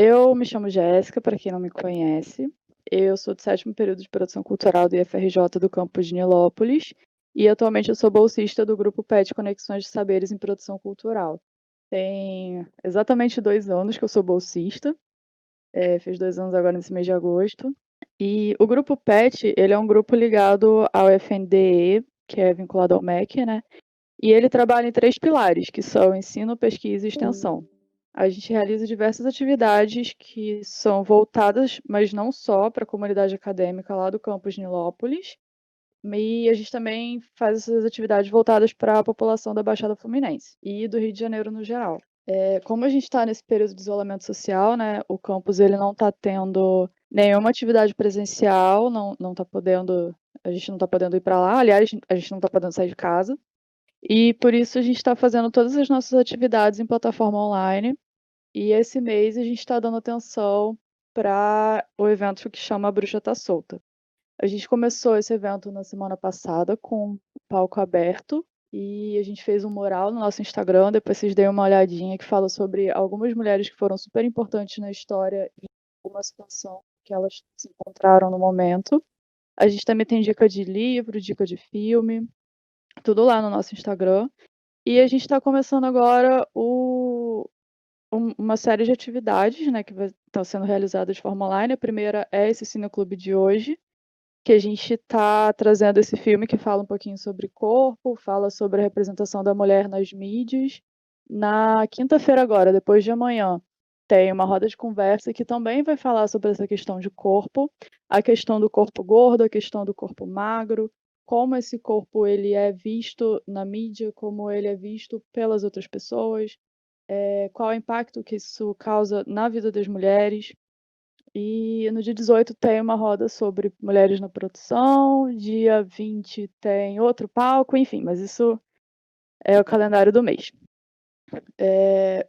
Eu me chamo Jéssica, para quem não me conhece. Eu sou do 7º período de Produção Cultural do IFRJ do campus de Nilópolis e atualmente eu sou bolsista do grupo PET Conexões de Saberes em Produção Cultural. Tem exatamente 2 anos que eu sou bolsista, fiz 2 anos agora nesse mês de agosto. E o grupo PET, ele é um grupo ligado ao FNDE, que é vinculado ao MEC, né? E ele trabalha em 3 pilares, que são ensino, pesquisa e extensão. A gente realiza diversas atividades que são voltadas, mas não só para a comunidade acadêmica lá do campus Nilópolis, e a gente também faz essas atividades voltadas para a população da Baixada Fluminense e do Rio de Janeiro no geral. Como a gente está nesse período de isolamento social, né, o campus ele não está tendo nenhuma atividade presencial, não tá podendo, a gente não está podendo ir para lá, aliás, a gente não está podendo sair de casa. E por isso a gente está fazendo todas as nossas atividades em plataforma online. E esse mês a gente está dando atenção para o evento que chama A Bruxa Tá Solta. A gente começou esse evento na semana passada com um palco aberto e a gente fez um mural no nosso Instagram. Depois vocês deem uma olhadinha que fala sobre algumas mulheres que foram super importantes na história e uma situação que elas se encontraram no momento. A gente também tem dica de livro, dica de filme, tudo lá no nosso Instagram. E a gente está começando agora uma série de atividades, né, que estão sendo realizadas de forma online. A primeira é esse cineclube de hoje, que a gente está trazendo esse filme que fala um pouquinho sobre corpo, fala sobre a representação da mulher nas mídias. Na quinta-feira agora, depois de amanhã, tem uma roda de conversa que também vai falar sobre essa questão de corpo, a questão do corpo gordo, a questão do corpo magro, como esse corpo ele é visto na mídia, como ele é visto pelas outras pessoas, qual é o impacto que isso causa na vida das mulheres. E no dia 18 tem uma roda sobre mulheres na produção, dia 20 tem outro palco, enfim, mas isso é o calendário do mês.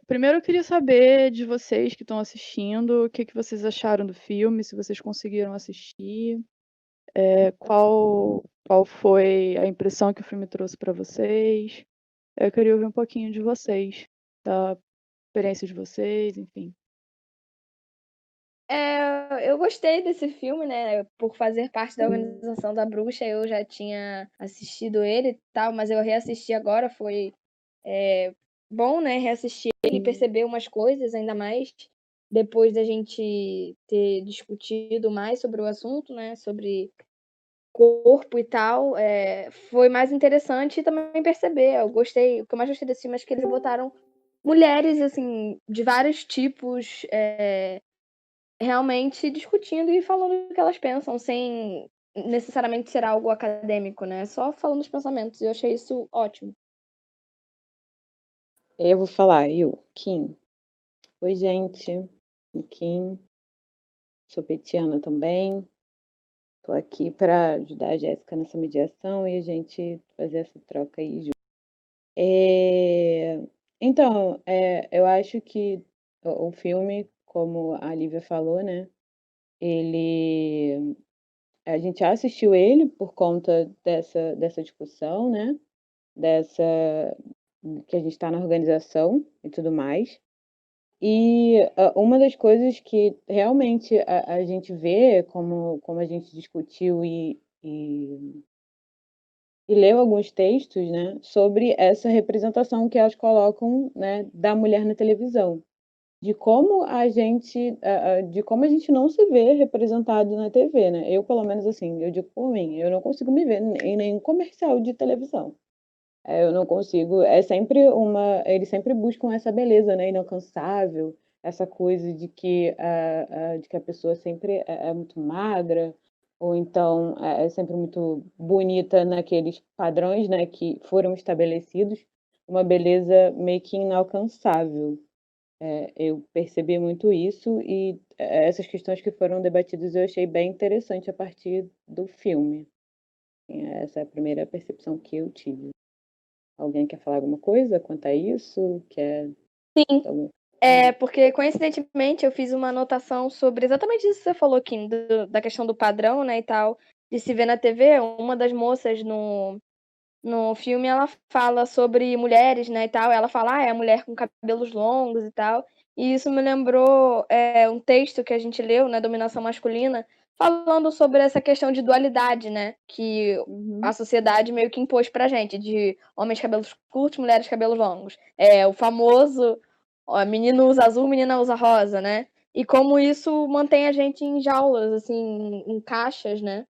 Primeiro eu queria saber de vocês que estão assistindo, o que vocês acharam do filme, se vocês conseguiram assistir, qual foi a impressão que o filme trouxe para vocês. Eu queria ouvir um pouquinho de vocês, da experiência de vocês, enfim. Eu gostei desse filme, né? Por fazer parte da organização da Bruxa, eu já tinha assistido ele e tal, mas eu reassisti agora, foi bom, né? Reassistir ele e perceber umas coisas, ainda mais depois da gente ter discutido mais sobre o assunto, né? Sobre corpo e tal. Foi mais interessante também perceber. Eu gostei, o que eu mais gostei desse filme é que eles botaram mulheres, assim, de vários tipos, realmente discutindo e falando o que elas pensam, sem necessariamente ser algo acadêmico, né? Só falando os pensamentos. E eu achei isso ótimo. Eu vou falar, Kim. Oi, gente. O Kim. Sou petiana também. Tô aqui para ajudar a Jéssica nessa mediação e a gente fazer essa troca aí junto. Então, eu acho que o filme, como a Lívia falou, né? A gente já assistiu ele por conta dessa discussão, né? Dessa que a gente está na organização e tudo mais. E uma das coisas que realmente a gente vê, como a gente discutiu e leu alguns textos, né, sobre essa representação que elas colocam, né, da mulher na televisão, de como de como a gente não se vê representado na TV, né? Eu, pelo menos, assim, eu digo por mim, eu não consigo me ver em nenhum comercial de televisão. Eu não consigo. Eles sempre buscam essa beleza, né, inalcançável, essa coisa de que a pessoa sempre é muito magra, ou então é sempre muito bonita naqueles padrões, né, que foram estabelecidos, uma beleza meio que inalcançável. Eu percebi muito isso e essas questões que foram debatidas eu achei bem interessante a partir do filme. Essa é a primeira percepção que eu tive. Alguém quer falar alguma coisa quanto a isso? Sim. Porque, coincidentemente, eu fiz uma anotação sobre exatamente isso que você falou, Kim, da questão do padrão, né, e tal, de se ver na TV. Uma das moças No filme ela fala sobre mulheres, né, e tal, ela fala: é a mulher com cabelos longos e tal, e isso me lembrou, um texto que a gente leu, né, Dominação Masculina, falando sobre essa questão de dualidade, né, que a sociedade meio que impôs pra gente, de homens de cabelos curtos, mulheres de cabelos longos. O famoso, menino usa azul, menina usa rosa, né, e como isso mantém a gente em jaulas, assim, em caixas, né.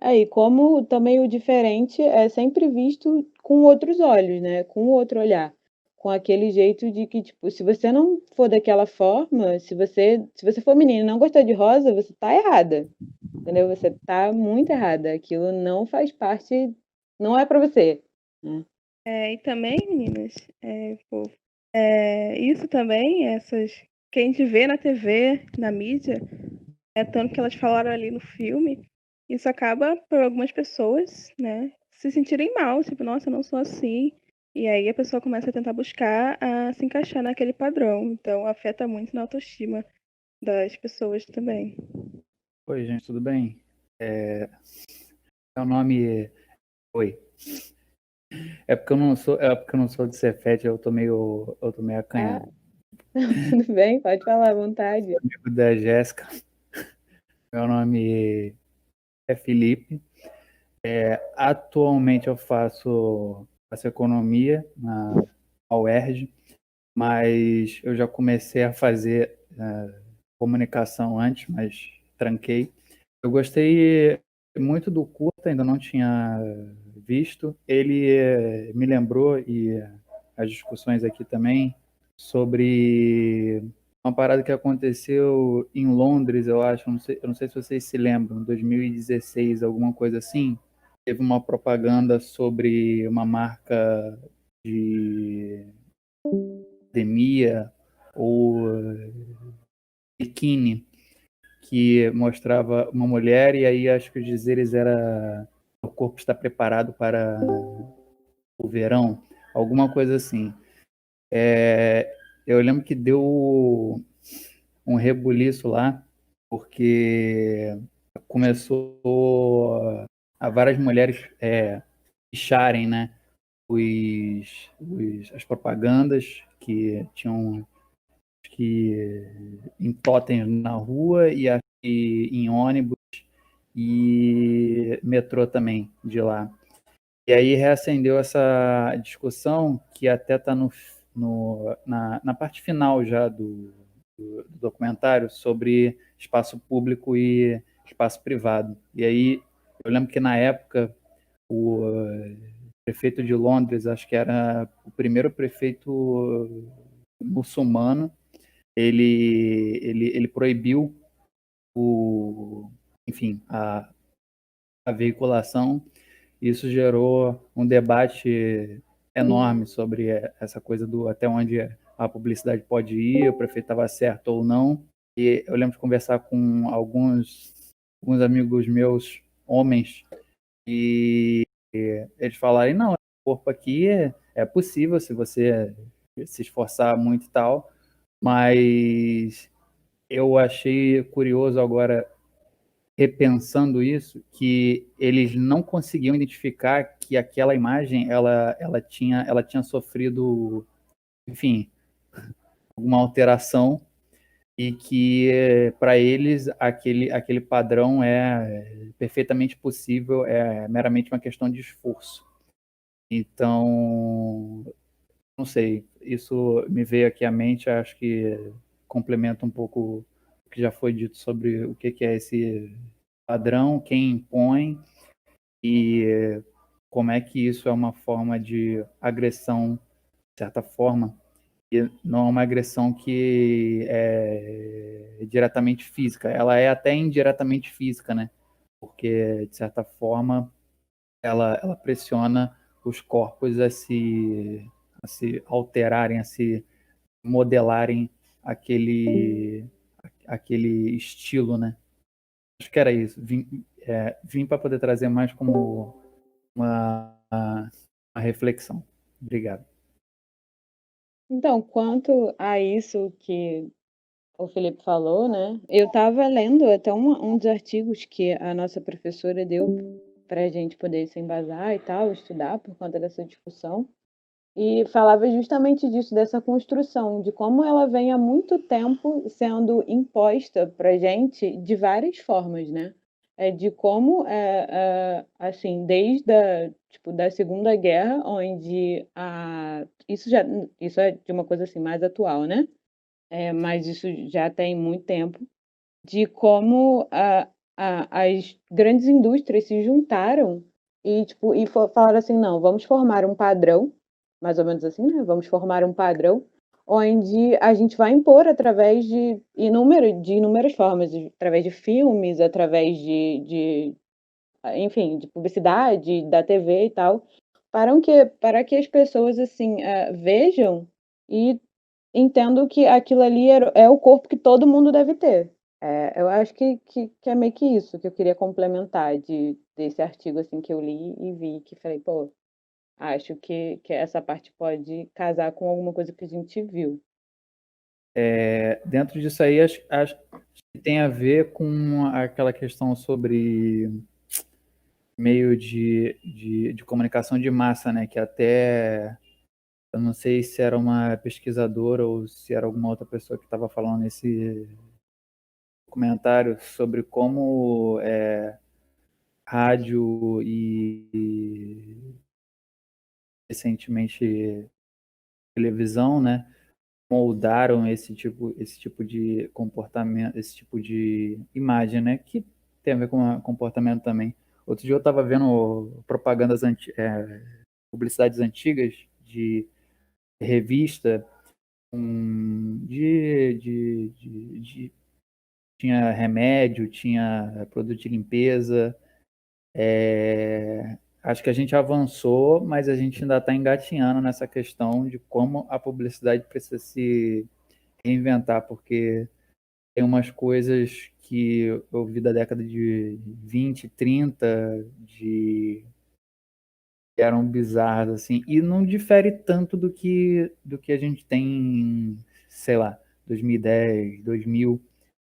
E como também o diferente é sempre visto com outros olhos, né, com outro olhar, com aquele jeito de que, tipo, se você não for daquela forma, se você for menina e não gostar de rosa, você tá errada, entendeu? Você tá muito errada, aquilo não faz parte, não é pra você, né. E também, meninas, pô, isso também, essas que a gente vê na TV, na mídia, tanto que elas falaram ali no filme, isso acaba por algumas pessoas, né, se sentirem mal, tipo, nossa, eu não sou assim. E aí a pessoa começa a tentar buscar a se encaixar naquele padrão. Então afeta muito na autoestima das pessoas também. Oi, gente, tudo bem? Meu nome é... Oi. É porque eu não sou de Cefete, eu tô meio acanhado. Tudo bem, pode falar à vontade. Amigo da Jéssica. Meu nome é Felipe. Atualmente eu faço economia na UERJ, mas eu já comecei a fazer comunicação antes, mas tranquei. Eu gostei muito do curta, ainda não tinha visto. Ele me lembrou, e as discussões aqui também, sobre uma parada que aconteceu em Londres, eu acho. Eu não sei se vocês se lembram, 2016, alguma coisa assim. Teve uma propaganda sobre uma marca de academia ou biquíni que mostrava uma mulher, e aí acho que os dizeres era: o corpo está preparado para o verão, alguma coisa assim. Eu lembro que deu um rebuliço lá, porque começou a várias mulheres ficharem, né, as propagandas que tinham que em totens na rua, e acho que em ônibus e metrô também de lá. E aí reacendeu essa discussão que até está na parte final já do documentário, sobre espaço público e espaço privado. E aí eu lembro que na época o prefeito de Londres, acho que era o primeiro prefeito muçulmano, ele proibiu enfim, a veiculação. Isso gerou um debate enorme sobre essa coisa do até onde a publicidade pode ir, o prefeito estava certo ou não. E eu lembro de conversar com alguns amigos meus, homens, e eles falarem: não, o corpo aqui é possível se você se esforçar muito e tal, mas eu achei curioso agora, repensando isso, que eles não conseguiam identificar que aquela imagem ela tinha sofrido, enfim, alguma alteração, e que para eles aquele padrão é perfeitamente possível, é meramente uma questão de esforço. Então, não sei, isso me veio aqui à mente, acho que complementa um pouco o que já foi dito sobre o que é esse padrão, quem impõe, e como é que isso é uma forma de agressão, de certa forma, e não é uma agressão que é diretamente física, ela é até indiretamente física, né? Porque, de certa forma, ela pressiona os corpos a se alterarem, a se modelarem aquele estilo, né? Acho que era isso. Vim para poder trazer mais como uma reflexão. Obrigado. Então, quanto a isso que o Felipe falou, né? Eu estava lendo até um dos artigos que a nossa professora deu para a gente poder se embasar e tal, estudar por conta dessa discussão. E falava justamente disso, dessa construção, de como ela vem há muito tempo sendo imposta para gente de várias formas, né? De como, assim, desde tipo, da Segunda Guerra, onde isso é de uma coisa assim mais atual, né? Mas isso já tem muito tempo, de como as grandes indústrias se juntaram e, tipo, falaram assim, não, vamos formar um padrão, mais ou menos assim, né? Vamos formar um padrão onde a gente vai impor através de inúmeras formas, através de filmes, através enfim, de publicidade, da TV e tal, para que as pessoas, assim, vejam e entendam que aquilo ali é o corpo que todo mundo deve ter. Eu acho que é meio que isso que eu queria complementar desse artigo assim que eu li e vi, que falei, pô, acho que essa parte pode casar com alguma coisa que a gente viu. Dentro disso aí, acho que tem a ver com aquela questão sobre meio de comunicação de massa, né? Que até, eu não sei se era uma pesquisadora ou se era alguma outra pessoa que estava falando nesse documentário sobre como rádio e recentemente televisão, né? Moldaram esse tipo de comportamento, esse tipo de imagem, né? Que tem a ver com comportamento também. Outro dia eu estava vendo publicidades antigas de revista, tinha remédio, tinha produto de limpeza. Acho que a gente avançou, mas a gente ainda está engatinhando nessa questão de como a publicidade precisa se reinventar, porque tem umas coisas que eu vi da década de 20, 30, que eram bizarras, assim, e não difere tanto do que a gente tem, sei lá, 2010, 2000,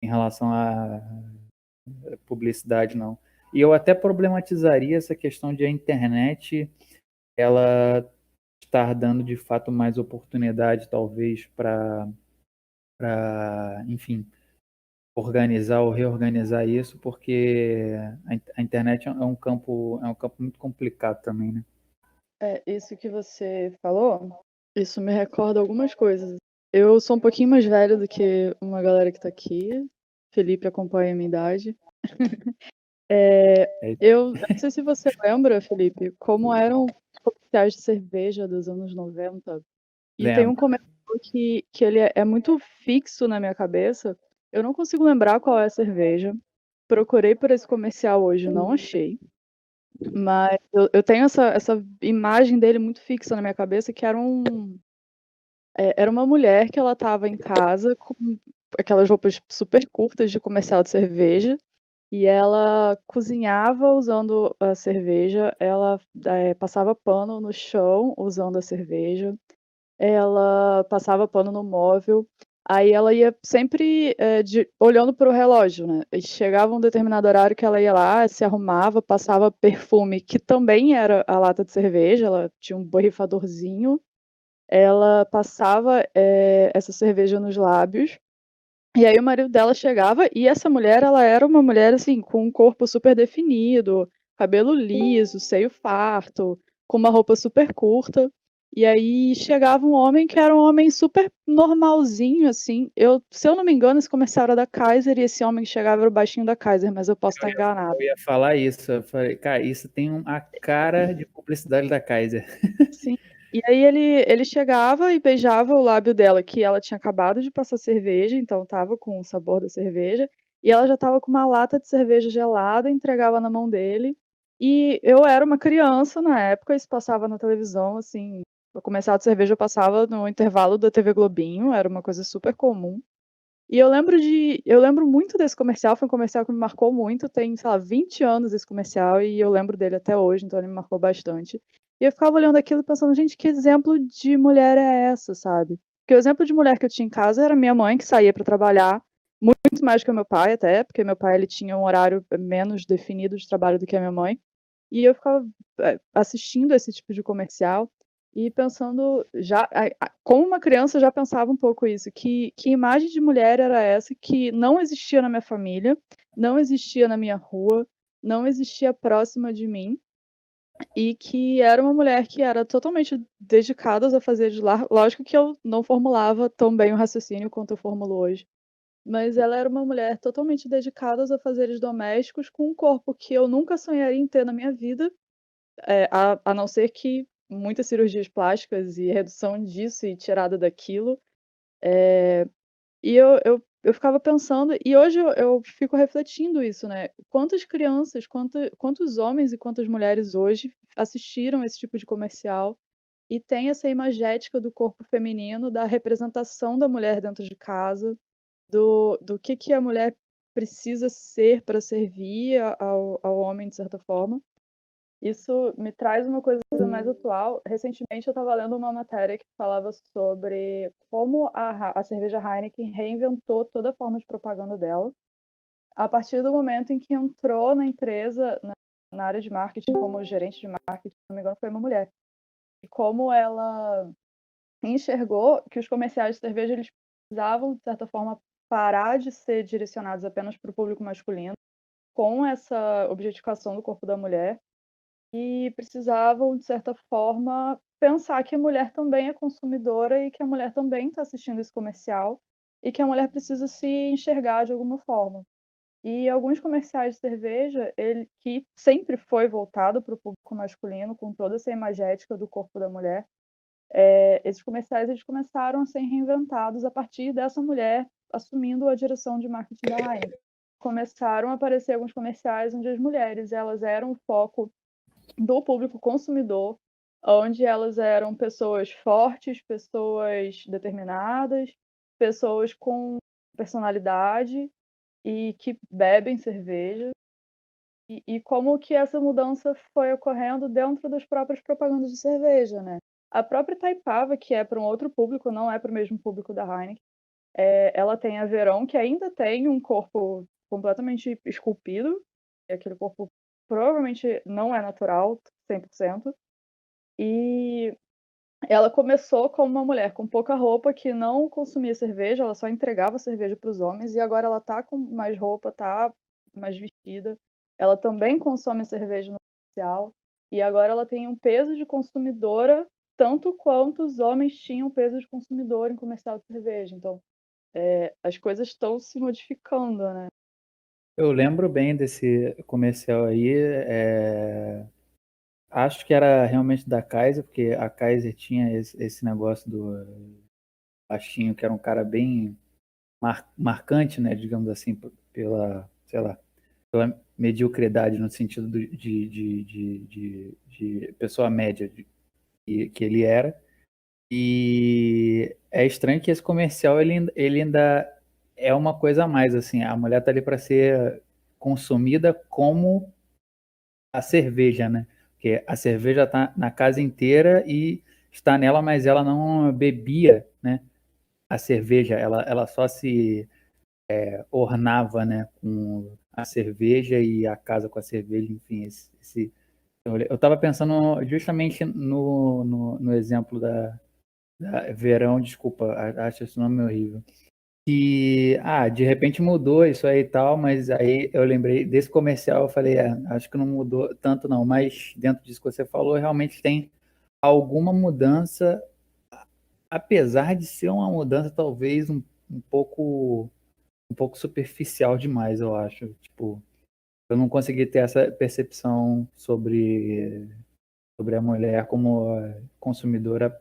em relação à publicidade, não. E eu até problematizaria essa questão de a internet, ela estar dando, de fato, mais oportunidade, talvez, enfim, organizar ou reorganizar isso, porque a internet é um campo muito complicado também, né? Isso que você falou, isso me recorda algumas coisas. Eu sou um pouquinho mais velha do que uma galera que tá aqui. Felipe acompanha a minha idade. Eu não sei se você lembra, Felipe, como eram os comerciais de cerveja dos anos 90. E tem um Lembro. comercial que ele é muito fixo na minha cabeça. Eu não consigo lembrar qual é a cerveja. Procurei por esse comercial hoje, não achei. Mas eu tenho essa imagem dele muito fixa na minha cabeça, que era uma mulher que ela estava em casa com aquelas roupas super curtas de comercial de cerveja, e ela cozinhava usando a cerveja, ela passava pano no chão usando a cerveja, ela passava pano no móvel, aí ela ia sempre olhando para o relógio, né? E chegava um determinado horário que ela ia lá, se arrumava, passava perfume, que também era a lata de cerveja, ela tinha um borrifadorzinho, ela passava essa cerveja nos lábios, e aí o marido dela chegava, e essa mulher, ela era uma mulher, assim, com um corpo super definido, cabelo liso, seio farto, com uma roupa super curta. E aí chegava um homem que era um homem super normalzinho, assim. Se eu não me engano, esse comercial era da Kaiser, e esse homem que chegava era o baixinho da Kaiser, mas eu posso estar enganado. Eu ia falar isso. Eu falei, cara, isso tem a cara de publicidade da Kaiser. Sim. E aí ele chegava e beijava o lábio dela, que ela tinha acabado de passar cerveja, então tava com o sabor da cerveja, e ela já tava com uma lata de cerveja gelada, entregava na mão dele. E eu era uma criança na época, isso passava na televisão, assim, o comercial de cerveja passava no intervalo da TV Globinho, era uma coisa super comum. E eu lembro muito desse comercial, foi um comercial que me marcou muito, tem, sei lá, 20 anos esse comercial e eu lembro dele até hoje, então ele me marcou bastante. E eu ficava olhando aquilo e pensando, gente, que exemplo de mulher é essa, sabe? Porque o exemplo de mulher que eu tinha em casa era minha mãe, que saía para trabalhar, muito mais que o meu pai até, porque meu pai ele tinha um horário menos definido de trabalho do que a minha mãe. E eu ficava assistindo esse tipo de comercial e pensando, já como uma criança eu já pensava um pouco isso, que imagem de mulher era essa que não existia na minha família, não existia na minha rua, não existia próxima de mim, e que era uma mulher que era totalmente dedicada aos afazeres de lar. Lógico que eu não formulava tão bem o raciocínio quanto eu formulo hoje, mas ela era uma mulher totalmente dedicada aos afazeres domésticos, com um corpo que eu nunca sonharia em ter na minha vida, a não ser que muitas cirurgias plásticas e redução disso e tirada daquilo. E eu ficava pensando, e hoje eu fico refletindo isso, né? Quantas crianças, quantos homens e quantas mulheres hoje assistiram esse tipo de comercial e tem essa imagética do corpo feminino, da representação da mulher dentro de casa, do que a mulher precisa ser para servir ao homem, de certa forma. Isso me traz uma coisa mais atual. Recentemente eu estava lendo uma matéria que falava sobre como a cerveja Heineken reinventou toda a forma de propaganda dela, a partir do momento em que entrou na empresa, na área de marketing, como gerente de marketing, se não me engano, foi uma mulher. E como ela enxergou que os comerciais de cerveja eles precisavam, de certa forma, parar de ser direcionados apenas para o público masculino, com essa objetificação do corpo da mulher, e precisavam, de certa forma, pensar que a mulher também é consumidora e que a mulher também está assistindo esse comercial e que a mulher precisa se enxergar de alguma forma. E alguns comerciais de cerveja, ele que sempre foi voltado para o público masculino, com toda essa imagética do corpo da mulher, esses comerciais eles começaram a ser reinventados a partir dessa mulher assumindo a direção de marketing da Heineken. Começaram a aparecer alguns comerciais onde as mulheres elas eram o foco do público consumidor, onde elas eram pessoas fortes, pessoas determinadas, pessoas com personalidade e que bebem cerveja. E como que essa mudança foi ocorrendo dentro das próprias propagandas de cerveja, né? A própria Taipava, que é para um outro público, não é para o mesmo público da Heineken, ela tem a Verão, que ainda tem um corpo completamente esculpido, e aquele corpo provavelmente não é natural, 100%, e ela começou como uma mulher com pouca roupa que não consumia cerveja, ela só entregava cerveja para os homens, e agora ela tá com mais roupa, tá mais vestida. Ela também consome cerveja no comercial, e agora ela tem um peso de consumidora tanto quanto os homens tinham peso de consumidor em comercial de cerveja. Então, as coisas estão se modificando, né? Eu lembro bem desse comercial aí. Acho que era realmente da Kaiser, porque a Kaiser tinha esse negócio do baixinho, que era um cara bem marcante, né, digamos assim, pela, sei lá, pela mediocridade no sentido de pessoa média que ele era. E é estranho que esse comercial ele ainda é uma coisa a mais, assim, a mulher tá ali para ser consumida como a cerveja, né? Porque a cerveja está na casa inteira e está nela, mas ela não bebia, né? A cerveja, ela só se ornava, né? Com a cerveja e a casa com a cerveja, enfim. Eu estava pensando justamente no exemplo da Verão, desculpa, acho esse nome horrível. E, de repente mudou isso aí e tal, mas aí eu lembrei desse comercial, eu falei, acho que não mudou tanto não, mas dentro disso que você falou, realmente tem alguma mudança, apesar de ser uma mudança talvez um pouco superficial demais, eu acho. Tipo, eu não consegui ter essa percepção sobre a mulher como consumidora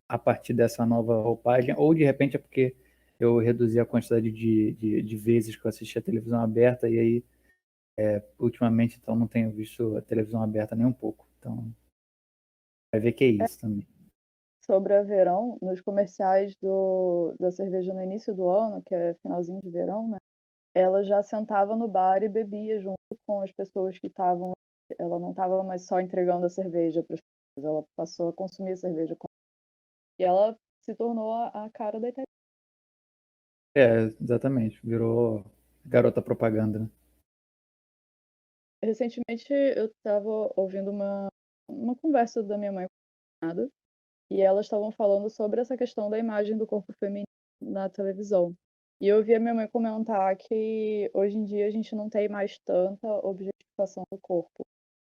a partir dessa nova roupagem, ou de repente é porque eu reduzi a quantidade de vezes que eu assisti a televisão aberta, e aí, ultimamente, então, não tenho visto a televisão aberta nem um pouco. Então, vai ver que é isso também. Sobre a Verão, nos comerciais da cerveja no início do ano, que é finalzinho de verão, né? Ela já sentava no bar e bebia junto com as pessoas que estavam. Ela não estava mais só entregando a cerveja para as pessoas, ela passou a consumir a cerveja. E ela se tornou a cara da Itaipava. Exatamente, virou garota propaganda, né? recentemente eu estava ouvindo uma conversa da minha mãe com a minha cunhada, e elas estavam falando sobre essa questão da imagem do corpo feminino na televisão. E eu ouvi a minha mãe comentar que hoje em dia a gente não tem mais tanta objetificação do corpo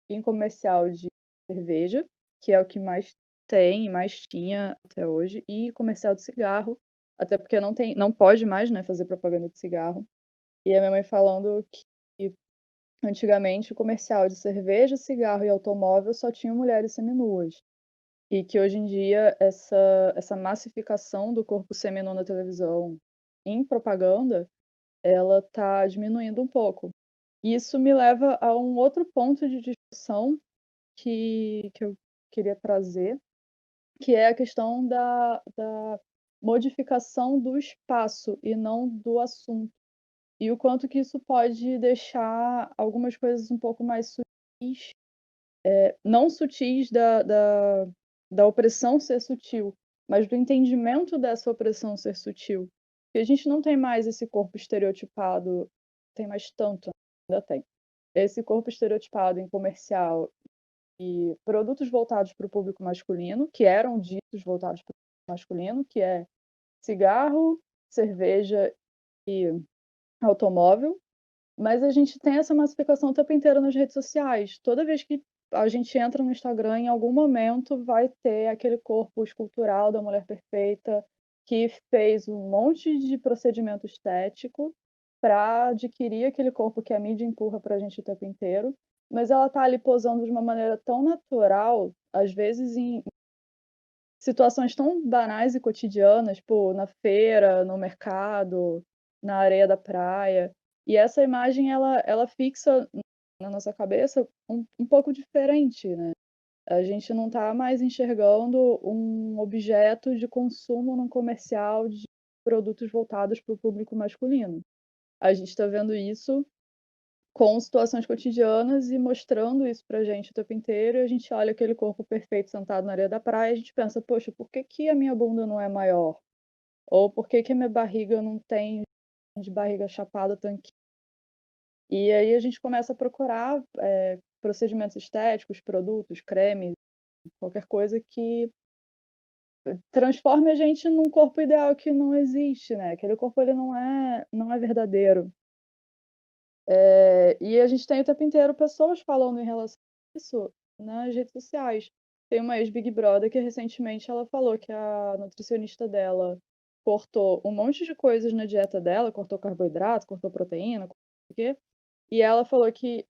em comercial de cerveja, que é o que mais tem e mais tinha até hoje, e comercial de cigarro, até porque não pode mais, né, fazer propaganda de cigarro. E a minha mãe falando que antigamente o comercial de cerveja, cigarro e automóvel só tinha mulheres seminuas. E que hoje em dia essa massificação do corpo seminu na televisão em propaganda, ela está diminuindo um pouco. E isso me leva a um outro ponto de discussão que eu queria trazer, que é a questão da modificação do espaço e não do assunto. E o quanto que isso pode deixar algumas coisas um pouco mais sutis, não sutis da opressão ser sutil, mas do entendimento dessa opressão ser sutil. Porque a gente não tem mais esse corpo estereotipado, tem mais tanto, ainda tem. Esse corpo estereotipado em comercial e produtos voltados para o público masculino, que eram ditos voltados para o público masculino, que é cigarro, cerveja e automóvel, mas a gente tem essa massificação o tempo inteiro nas redes sociais. Toda vez que a gente entra no Instagram, em algum momento vai ter aquele corpo escultural da mulher perfeita que fez um monte de procedimento estético para adquirir aquele corpo que a mídia empurra para a gente o tempo inteiro, mas ela tá ali posando de uma maneira tão natural, às vezes em situações tão banais e cotidianas, tipo, na feira, no mercado, na areia da praia. E essa imagem, ela fixa na nossa cabeça um pouco diferente, né? A gente não está mais enxergando um objeto de consumo num comercial de produtos voltados para o público masculino. A gente está vendo isso com situações cotidianas e mostrando isso pra gente o tempo inteiro, e a gente olha aquele corpo perfeito sentado na areia da praia e a gente pensa, poxa, por que que a minha bunda não é maior? Ou por que que a minha barriga não tem de barriga chapada tanquinho? E aí a gente começa a procurar procedimentos estéticos, produtos, cremes, qualquer coisa que transforme a gente num corpo ideal que não existe, né? Aquele corpo ele não é verdadeiro. E a gente tem o tempo inteiro pessoas falando em relação a isso nas redes sociais. Tem uma ex-Big Brother que recentemente ela falou que a nutricionista dela cortou um monte de coisas na dieta dela, cortou carboidrato, cortou proteína, cortou o quê. E ela falou que,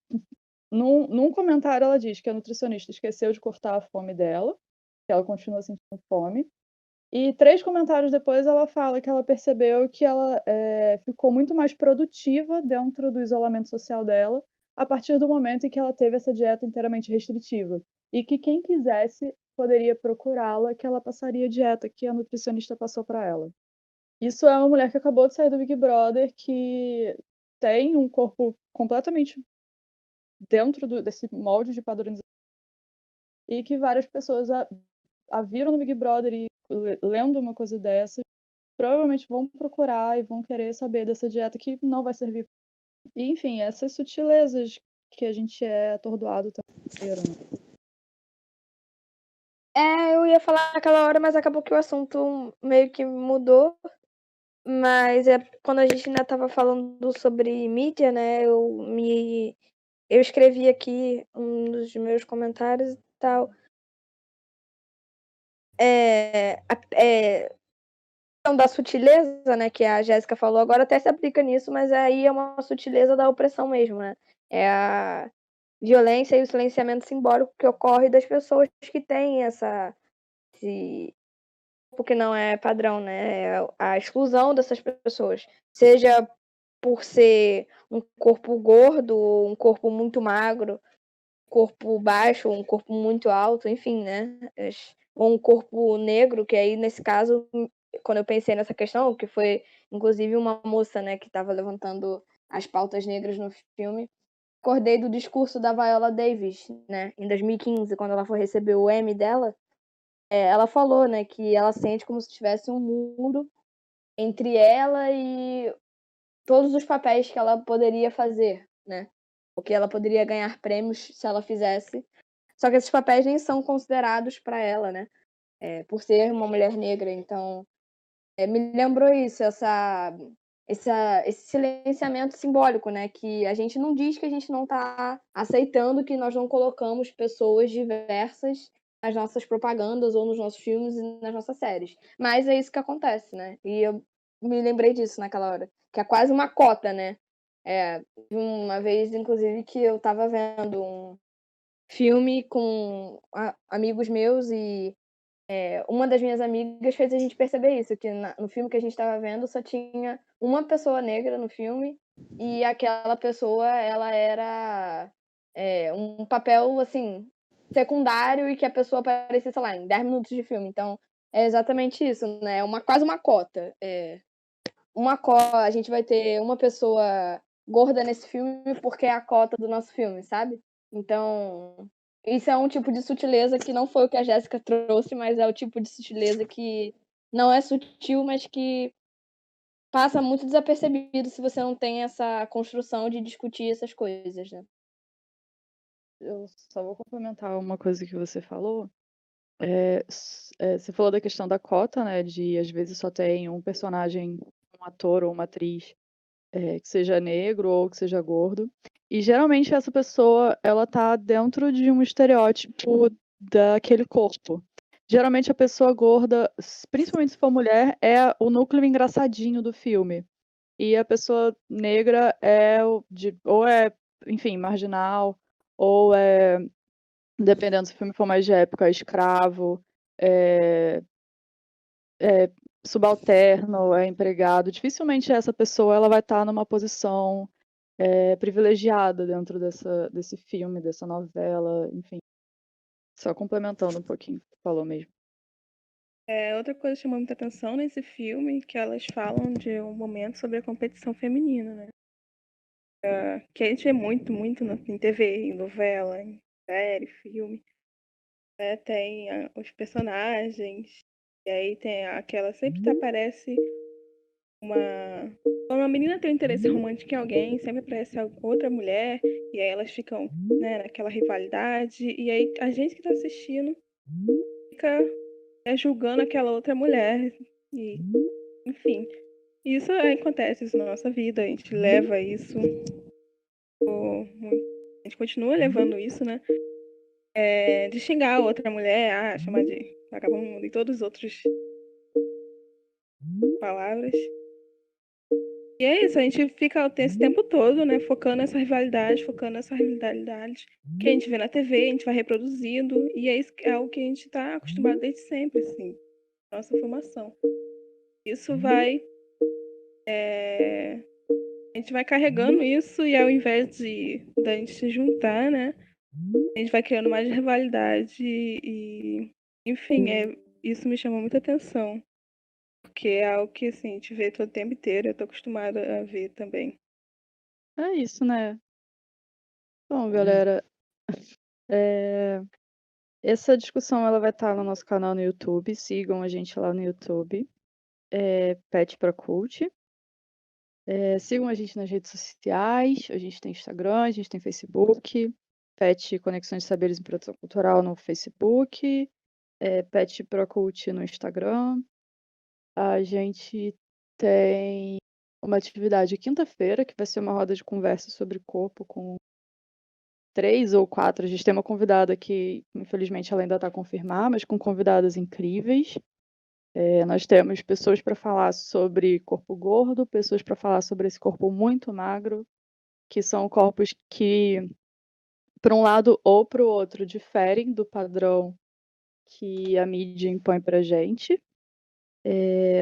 num comentário, ela diz que a nutricionista esqueceu de cortar a fome dela, que ela continua sentindo fome. E 3 comentários depois ela fala que ela percebeu que ela ficou muito mais produtiva dentro do isolamento social dela, a partir do momento em que ela teve essa dieta inteiramente restritiva. E que quem quisesse poderia procurá-la, que ela passaria a dieta que a nutricionista passou para ela. Isso é uma mulher que acabou de sair do Big Brother, que tem um corpo completamente dentro desse molde de padronização, e que várias pessoas a viram no Big Brother e lendo uma coisa dessa, provavelmente vão procurar e vão querer saber dessa dieta que não vai servir. E, enfim, essas sutilezas que a gente é atordoado o tempo inteiro, né? Eu ia falar naquela hora, mas acabou que o assunto meio que mudou. Mas quando a gente ainda estava falando sobre mídia, né? Eu escrevi aqui um dos meus comentários e tal. Da sutileza, né, que a Jéssica falou agora até se aplica nisso, mas aí é uma sutileza da opressão mesmo, né? É a violência e o silenciamento simbólico que ocorre das pessoas que têm esse porque não é padrão, né? É a exclusão dessas pessoas, seja por ser um corpo gordo, um corpo muito magro, corpo baixo, um corpo muito alto, enfim, né? Ou um corpo negro, que aí, nesse caso, quando eu pensei nessa questão, que foi, inclusive, uma moça, né, que estava levantando as pautas negras no filme, acordei do discurso da Viola Davis, né, em 2015, quando ela foi receber o Emmy dela, ela falou, né, que ela sente como se tivesse um muro entre ela e todos os papéis que ela poderia fazer, né? que ela poderia ganhar prêmios se ela fizesse. Só que esses papéis nem são considerados para ela, né? Por ser uma mulher negra. Então, me lembrou isso, esse silenciamento simbólico, né? Que a gente não diz que a gente não está aceitando que nós não colocamos pessoas diversas nas nossas propagandas ou nos nossos filmes e nas nossas séries. Mas é isso que acontece, né? E eu me lembrei disso naquela hora, que é quase uma cota, né? Uma vez, inclusive, que eu estava vendo um filme com amigos meus e uma das minhas amigas fez a gente perceber isso, que no filme que a gente estava vendo só tinha uma pessoa negra no filme e aquela pessoa, ela era um papel, assim, secundário e que a pessoa aparecia, sei lá, em 10 minutos de filme. Então, é exatamente isso, né? Quase uma cota. A gente vai ter uma pessoa gorda nesse filme porque é a cota do nosso filme, sabe? Então, isso é um tipo de sutileza que não foi o que a Jéssica trouxe, mas é o tipo de sutileza que não é sutil, mas que passa muito desapercebido se você não tem essa construção de discutir essas coisas, né? Eu só vou complementar uma coisa que você falou. Você falou da questão da cota, né? De às vezes só tem um personagem, um ator ou uma atriz que seja negro ou que seja gordo. E geralmente essa pessoa, ela tá dentro de um estereótipo daquele corpo. Geralmente a pessoa gorda, principalmente se for mulher, é o núcleo engraçadinho do filme. E a pessoa negra ou é, enfim, marginal, ou é, dependendo se o filme for mais de época, escravo, é, subalterno, é empregado. Dificilmente essa pessoa ela vai estar numa posição privilegiada dentro desse filme, dessa novela, enfim. Só complementando um pouquinho o que você falou mesmo. Outra coisa que chamou muita atenção nesse filme, que elas falam de um momento sobre a competição feminina, né? Que a gente vê muito, muito em TV, em novela, em série, filme. Tem os personagens, e aí tem aquela, sempre aparece quando uma menina tem um interesse romântico em alguém, sempre aparece outra mulher, e aí elas ficam, né, naquela rivalidade, e aí a gente que tá assistindo fica julgando aquela outra mulher, e enfim. Isso acontece isso na nossa vida, a gente leva isso, a gente continua levando isso, né? De xingar a outra mulher, chamar de vagabundo e todas as outras palavras. E é isso, a gente fica esse tempo todo, né, focando nessa rivalidade, que a gente vê na TV, a gente vai reproduzindo, e é o que a gente tá acostumado desde sempre, assim, nossa formação. Isso vai... A gente vai carregando isso e ao invés da gente se juntar, né, a gente vai criando mais rivalidade e enfim, isso me chamou muita atenção. Porque é algo que, assim, a gente vê todo o tempo inteiro, eu tô acostumada a ver também. É isso, né? Bom, galera, essa discussão ela vai estar no nosso canal no YouTube. Sigam a gente lá no YouTube. Pet pra Cult. Sigam a gente nas redes sociais. A gente tem Instagram, a gente tem Facebook. Pet Conexões de Saberes em Produção Cultural no Facebook. Pet pra Cult no Instagram. A gente tem uma atividade quinta-feira, que vai ser uma roda de conversa sobre corpo com 3 ou 4. A gente tem uma convidada que, infelizmente, ela ainda está a confirmar, mas com convidadas incríveis. Nós temos pessoas para falar sobre corpo gordo, pessoas para falar sobre esse corpo muito magro, que são corpos que, para um lado ou para o outro, diferem do padrão que a mídia impõe para a gente.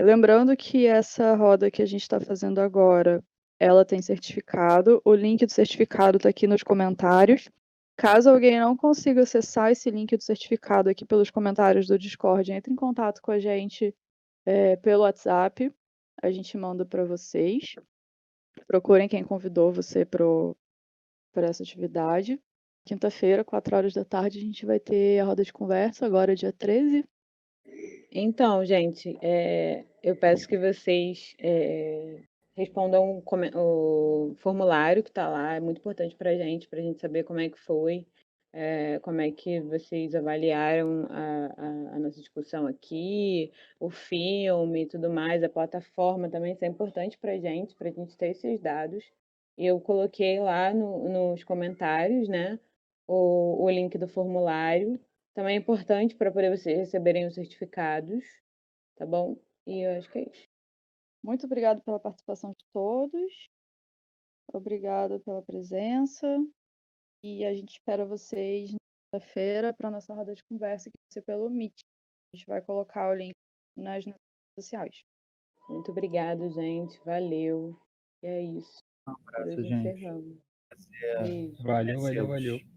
Lembrando que essa roda que a gente está fazendo agora, ela tem certificado. O link do certificado está aqui nos comentários. Caso alguém não consiga acessar esse link do certificado aqui pelos comentários do Discord, entre em contato com a gente pelo WhatsApp. A gente manda para vocês. Procurem quem convidou você para essa atividade. Quinta-feira, 4 horas da tarde, a gente vai ter a roda de conversa, agora dia 13. Então, gente, eu peço que vocês respondam o formulário que está lá, é muito importante para a gente saber como é que foi, como é que vocês avaliaram a nossa discussão aqui, o filme e tudo mais, a plataforma também, isso é importante para a gente ter esses dados. Eu coloquei lá nos comentários, né, o link do formulário. Também é importante para poder vocês receberem os certificados, tá bom? E eu acho que é isso. Muito obrigada pela participação de todos. Obrigada pela presença. E a gente espera vocês na quinta-feira para a nossa roda de conversa, que vai ser pelo Meet. A gente vai colocar o link nas nossas redes sociais. Muito obrigado, gente. Valeu. E é isso. Um Por abraço, hoje gente. encerramos. Prazer Beijo. Valeu, valeu, conhecê-los. valeu.